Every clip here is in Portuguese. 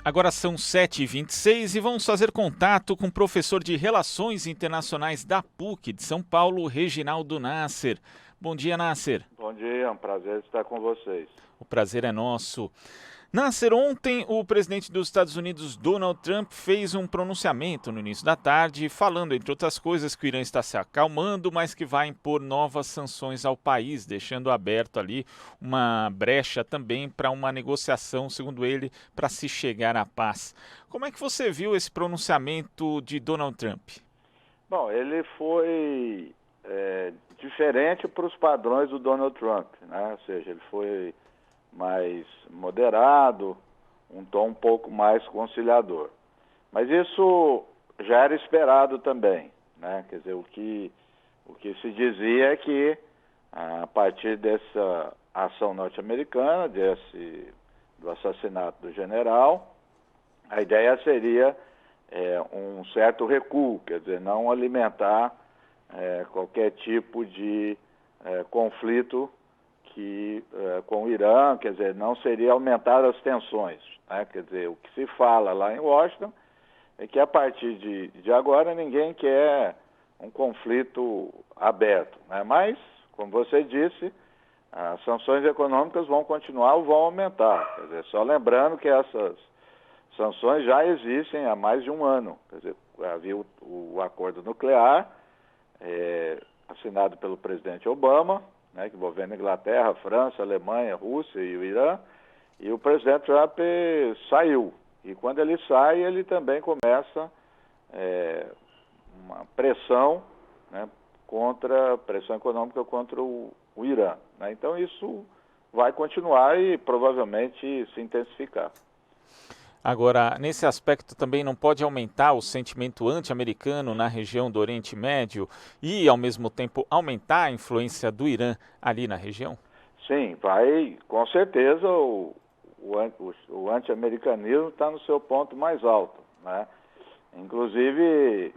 Agora são 7h26 e vamos fazer contato com o professor de Relações Internacionais da PUC de São Paulo, Reginaldo Nasser. Bom dia, Nasser. Bom dia, é um prazer estar com vocês. O prazer é nosso. Nasser, ontem o presidente dos Estados Unidos, Donald Trump, fez um pronunciamento no início da tarde, falando, entre outras coisas, que o Irã está se acalmando, mas que vai impor novas sanções ao país, deixando aberto ali uma brecha também para uma negociação, segundo ele, para se chegar à paz. Como é que você viu esse pronunciamento de Donald Trump? Bom, ele foi diferente para os padrões do Donald Trump, né? Ou seja, ele foi mais moderado, um tom um pouco mais conciliador. Mas isso já era esperado também, né? Quer dizer, o que se dizia é que a partir dessa ação norte-americana, do assassinato do general, a ideia seria um certo recuo, quer dizer, não alimentar qualquer tipo de conflito com o Irã, quer dizer, não seria aumentar as tensões, né? Quer dizer, o que se fala lá em Washington é que a partir de agora ninguém quer um conflito aberto, né? Mas, como você disse, as sanções econômicas vão continuar ou vão aumentar, quer dizer, só lembrando que essas sanções já existem há mais de um ano, quer dizer, havia o acordo nuclear assinado pelo presidente Obama, né, que envolvendo Inglaterra, França, Alemanha, Rússia e o Irã, e o presidente Trump saiu. E quando ele sai, ele também começa uma pressão, né, pressão econômica contra o Irã, né? Então isso vai continuar e provavelmente se intensificar. Agora, nesse aspecto também não pode aumentar o sentimento anti-americano na região do Oriente Médio e, ao mesmo tempo, aumentar a influência do Irã ali na região? Sim, vai, com certeza, o anti-americanismo está no seu ponto mais alto, né? Inclusive,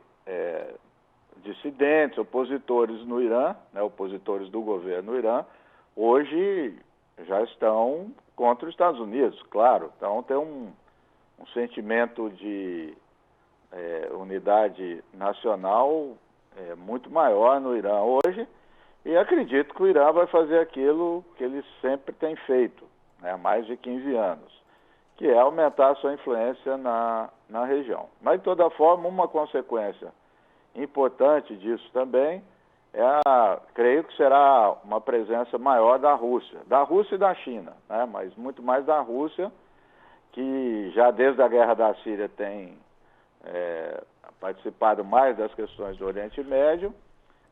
dissidentes, opositores no Irã, né, opositores do governo no Irã, hoje já estão contra os Estados Unidos, claro. Então tem um sentimento de unidade nacional muito maior no Irã hoje, e acredito que o Irã vai fazer aquilo que ele sempre tem feito, né, há mais de 15 anos, que é aumentar a sua influência na região. Mas, de toda forma, uma consequência importante disso também creio que será uma presença maior da Rússia e da China, né, mas muito mais da Rússia, que já desde a guerra da Síria tem participado mais das questões do Oriente Médio.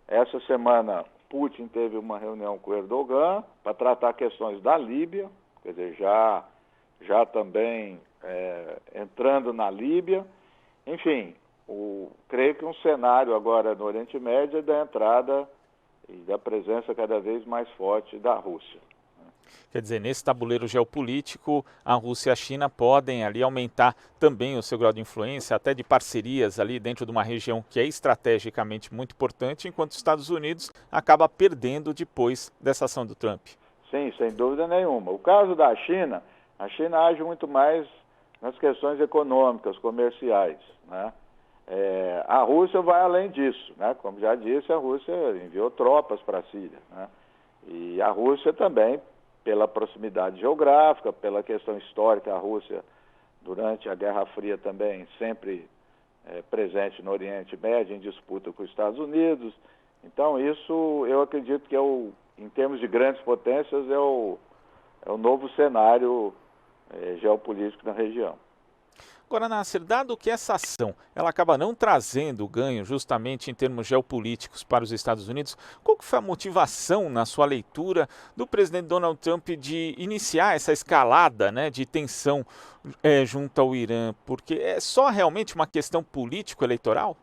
Essa semana, Putin teve uma reunião com Erdogan para tratar questões da Líbia, quer dizer, já também entrando na Líbia. Enfim, creio que um cenário agora no Oriente Médio é da entrada e da presença cada vez mais forte da Rússia. Quer dizer, nesse tabuleiro geopolítico, a Rússia e a China podem ali aumentar também o seu grau de influência, até de parcerias ali dentro de uma região que é estrategicamente muito importante, enquanto os Estados Unidos acaba perdendo depois dessa ação do Trump. Sim, sem dúvida nenhuma. O caso da China, a China age muito mais nas questões econômicas, comerciais, né? A Rússia vai além disso, né? Como já disse, a Rússia enviou tropas para a Síria, né? E a Rússia também, pela proximidade geográfica, pela questão histórica, a Rússia, durante a Guerra Fria também, sempre presente no Oriente Médio, em disputa com os Estados Unidos. Então, isso eu acredito que em termos de grandes potências, é o novo cenário geopolítico na região. Agora, Nasser, dado que essa ação ela acaba não trazendo ganho justamente em termos geopolíticos para os Estados Unidos, qual que foi a motivação, na sua leitura, do presidente Donald Trump de iniciar essa escalada, né, de tensão junto ao Irã? Porque é só realmente uma questão político-eleitoral?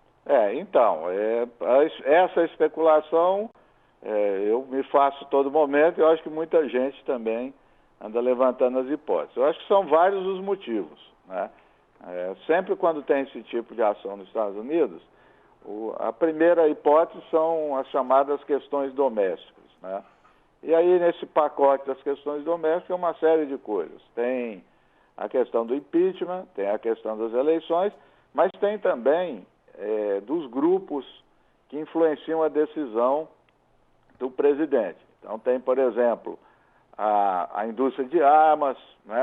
Então, essa especulação eu me faço todo momento, e eu acho que muita gente também anda levantando as hipóteses. Eu acho que são vários os motivos, né? Sempre quando tem esse tipo de ação nos Estados Unidos, a primeira hipótese são as chamadas questões domésticas, né? E aí, nesse pacote das questões domésticas, é uma série de coisas. Tem a questão do impeachment, tem a questão das eleições, mas tem também dos grupos que influenciam a decisão do presidente. Então tem, por exemplo, a indústria de armas, né?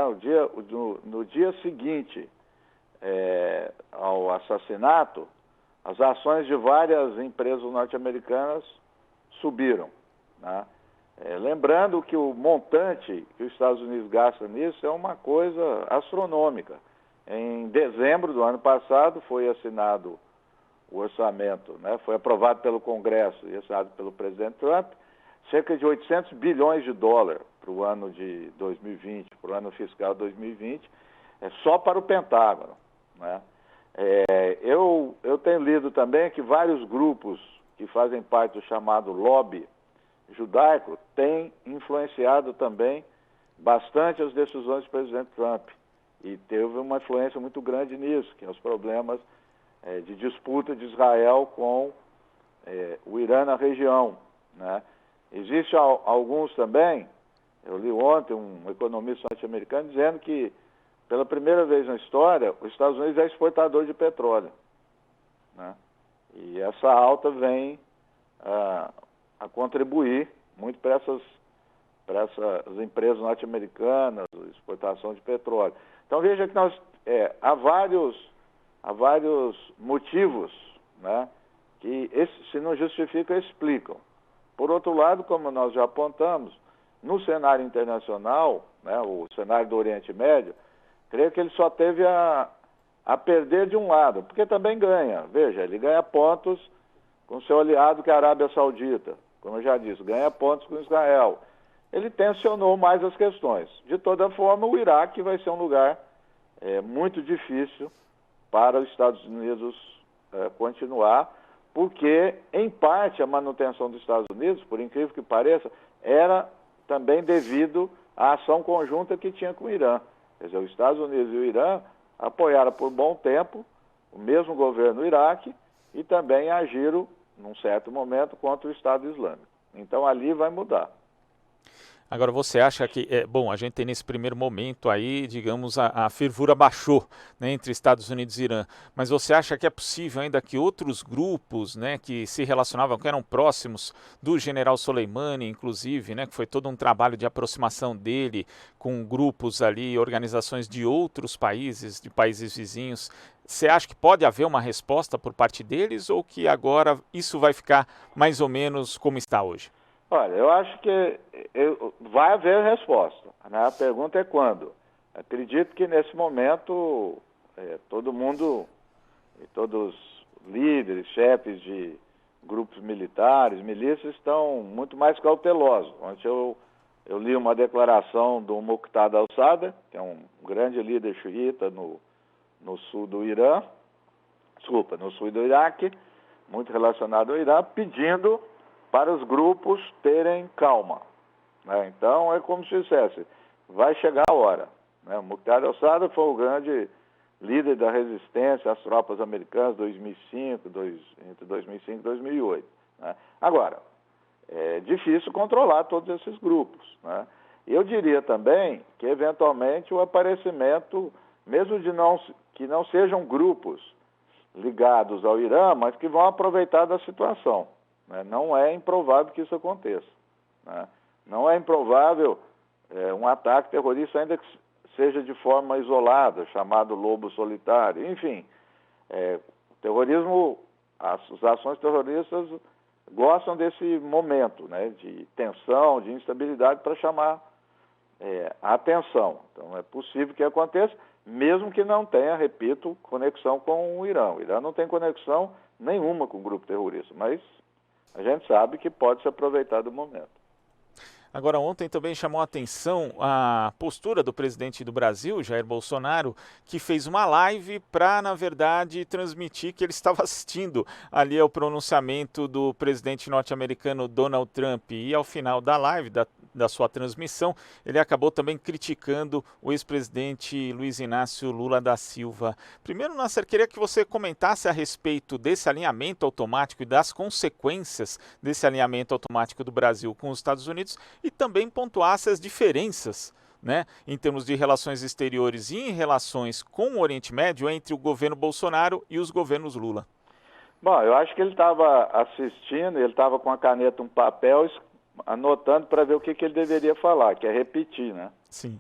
No dia seguinte ao assassinato, as ações de várias empresas norte-americanas subiram, né? Lembrando que o montante que os Estados Unidos gastam nisso é uma coisa astronômica. Em dezembro do ano passado foi assinado o orçamento, né? Foi aprovado pelo Congresso e assinado pelo presidente Trump, cerca de 800 bilhões de dólares para o ano de 2020, para o ano fiscal 2020, só para o Pentágono, né? Eu tenho lido também que vários grupos que fazem parte do chamado lobby judaico têm influenciado também bastante as decisões do presidente Trump. E teve uma influência muito grande nisso, que é os problemas de disputa de Israel com o Irã na região, né? Existem alguns também, eu li ontem um economista norte-americano dizendo que pela primeira vez na história, os Estados Unidos é exportador de petróleo, né? E essa alta vem a contribuir muito para essas empresas norte-americanas, exportação de petróleo. Então veja que há vários motivos, né, que se não justificam, explicam. Por outro lado, como nós já apontamos, no cenário internacional, né, o cenário do Oriente Médio, creio que ele só teve a perder de um lado, porque também ganha. Veja, ele ganha pontos com seu aliado que é a Arábia Saudita, como eu já disse, ganha pontos com Israel. Ele tensionou mais as questões. De toda forma, o Iraque vai ser um lugar muito difícil para os Estados Unidos continuar, porque, em parte, a manutenção dos Estados Unidos, por incrível que pareça, era também devido à ação conjunta que tinha com o Irã. Quer dizer, os Estados Unidos e o Irã apoiaram por bom tempo o mesmo governo do Iraque e também agiram, num certo momento, contra o Estado Islâmico. Então, ali vai mudar. Agora, você acha que, bom, a gente tem nesse primeiro momento aí, digamos, a fervura baixou, né, entre Estados Unidos e Irã, mas você acha que é possível ainda que outros grupos, né, que se relacionavam, que eram próximos do general Soleimani, inclusive, né, que foi todo um trabalho de aproximação dele com grupos ali, organizações de outros países, de países vizinhos, você acha que pode haver uma resposta por parte deles ou que agora isso vai ficar mais ou menos como está hoje? Olha, eu acho que vai haver resposta, né? A pergunta é quando. Acredito que nesse momento todo mundo, todos os líderes, chefes de grupos militares, milícias estão muito mais cautelosos. Ontem eu li uma declaração do Muqtada al-Sadr, que é um grande líder xiita no sul do Irã, no sul do Iraque, muito relacionado ao Irã, pedindo para os grupos terem calma, né? Então é como se dissesse, vai chegar a hora, né? O Muqtada al-Sadr foi o grande líder da resistência às tropas americanas entre 2005 e 2008, né? Agora, é difícil controlar todos esses grupos, né? Eu diria também que eventualmente o aparecimento, mesmo que não sejam grupos ligados ao Irã, mas que vão aproveitar da situação. Não é improvável que isso aconteça, né? Não é improvável um ataque terrorista, ainda que seja de forma isolada, chamado lobo solitário. Enfim, o terrorismo, as ações terroristas gostam desse momento, né, de tensão, de instabilidade para chamar a atenção. Então é possível que aconteça, mesmo que não tenha, repito, conexão com o Irã. O Irã não tem conexão nenhuma com o grupo terrorista, mas a gente sabe que pode se aproveitar do momento. Agora, ontem também chamou a atenção a postura do presidente do Brasil, Jair Bolsonaro, que fez uma live para, na verdade, transmitir que ele estava assistindo ali ao pronunciamento do presidente norte-americano Donald Trump. E ao final da live, da sua transmissão, ele acabou também criticando o ex-presidente Luiz Inácio Lula da Silva. Primeiro, Nasser, queria que você comentasse a respeito desse alinhamento automático e das consequências desse alinhamento automático do Brasil com os Estados Unidos e também pontuasse as diferenças né, em termos de relações exteriores e em relações com o Oriente Médio entre o governo Bolsonaro e os governos Lula? Bom, eu acho que ele estava assistindo, ele estava com a caneta, um papel, anotando para ver o que ele deveria falar, que é repetir, né? Sim.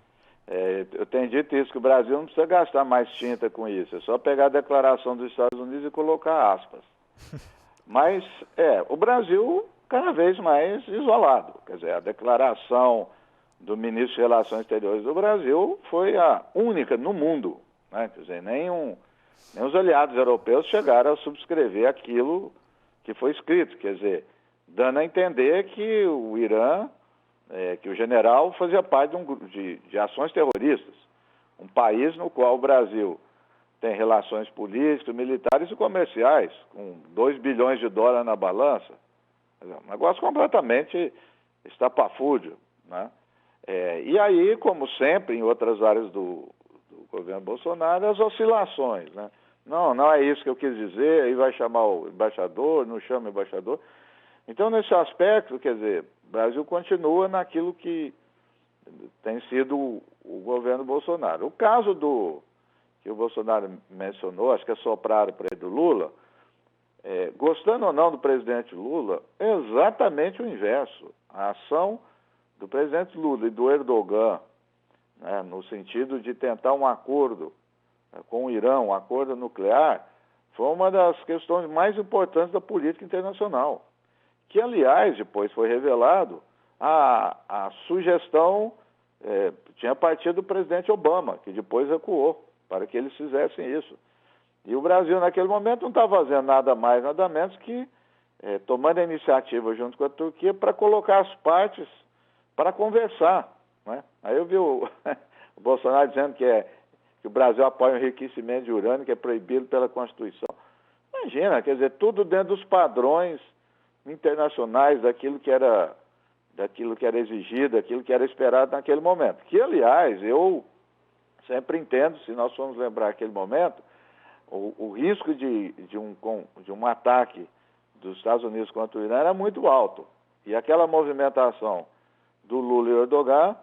Eu tenho dito isso, que o Brasil não precisa gastar mais tinta com isso, é só pegar a declaração dos Estados Unidos e colocar aspas. Mas, o Brasil cada vez mais isolado. Quer dizer, a declaração do ministro de Relações Exteriores do Brasil foi a única no mundo, né? Quer dizer, nem os aliados europeus chegaram a subscrever aquilo que foi escrito, quer dizer, dando a entender que o Irã, que o general fazia parte de um grupo de ações terroristas, um país no qual o Brasil tem relações políticas, militares e comerciais, com 2 bilhões de dólares na balança, um negócio completamente estapafúrdio, né? E aí, como sempre, em outras áreas do governo Bolsonaro, as oscilações, né? Não é isso que eu quis dizer, aí vai chamar o embaixador, não chama o embaixador. Então, nesse aspecto, quer dizer, o Brasil continua naquilo que tem sido o governo Bolsonaro. O caso que o Bolsonaro mencionou, acho que assopraram para ele do Lula, gostando ou não do presidente Lula, é exatamente o inverso. A ação do presidente Lula e do Erdogan, né, no sentido de tentar um acordo com o Irã, um acordo nuclear, foi uma das questões mais importantes da política internacional. Que, aliás, depois foi revelado, a sugestão tinha partido do presidente Obama, que depois recuou para que eles fizessem isso. E o Brasil, naquele momento, não estava fazendo nada mais, nada menos que tomando a iniciativa junto com a Turquia para colocar as partes para conversar, né? Aí eu vi o Bolsonaro dizendo que o Brasil apoia o enriquecimento de urânio, que é proibido pela Constituição. Imagina, quer dizer, tudo dentro dos padrões internacionais daquilo que era exigido, daquilo que era esperado naquele momento. Que, aliás, eu sempre entendo, se nós formos lembrar aquele momento, o risco de um ataque dos Estados Unidos contra o Irã era muito alto. E aquela movimentação do Lula e Erdogan,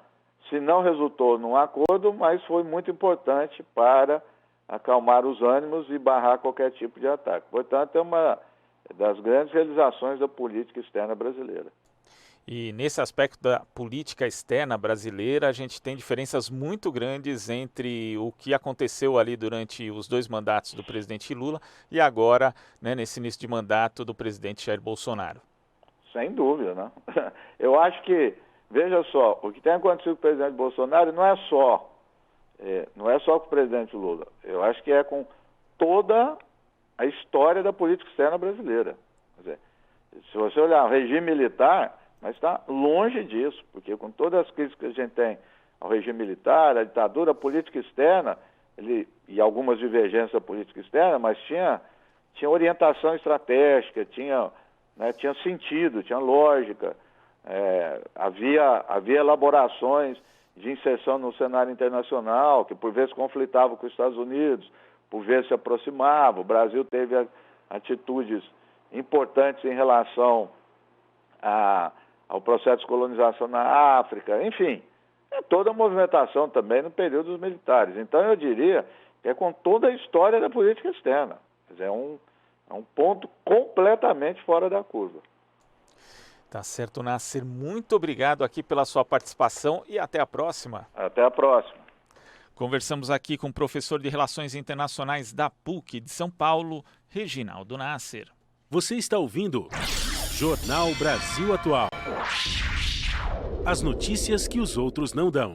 se não resultou num acordo, mas foi muito importante para acalmar os ânimos e barrar qualquer tipo de ataque. Portanto, é uma das grandes realizações da política externa brasileira. E nesse aspecto da política externa brasileira, a gente tem diferenças muito grandes entre o que aconteceu ali durante os 2 mandatos do presidente Lula e agora, né, nesse início de mandato do presidente Jair Bolsonaro. Sem dúvida, né? Eu acho que, veja só, o que tem acontecido com o presidente Bolsonaro não é só com o presidente Lula. Eu acho que é com toda a história da política externa brasileira. Quer dizer, se você olhar o regime militar, mas está longe disso, porque com todas as críticas que a gente tem ao regime militar, à ditadura, a política externa, e algumas divergências da política externa, mas tinha orientação estratégica, tinha sentido, tinha lógica, havia elaborações de inserção no cenário internacional, que por vezes conflitavam com os Estados Unidos, por vezes se aproximavam. O Brasil teve atitudes importantes em relação ao processo de colonização na África, enfim, toda a movimentação também no período dos militares. Então eu diria que é com toda a história da política externa. Quer dizer, é um ponto completamente fora da curva. Tá certo, Nasser. Muito obrigado aqui pela sua participação e até a próxima. Até a próxima. Conversamos aqui com o professor de Relações Internacionais da PUC de São Paulo, Reginaldo Nasser. Você está ouvindo Jornal Brasil Atual. As notícias que os outros não dão.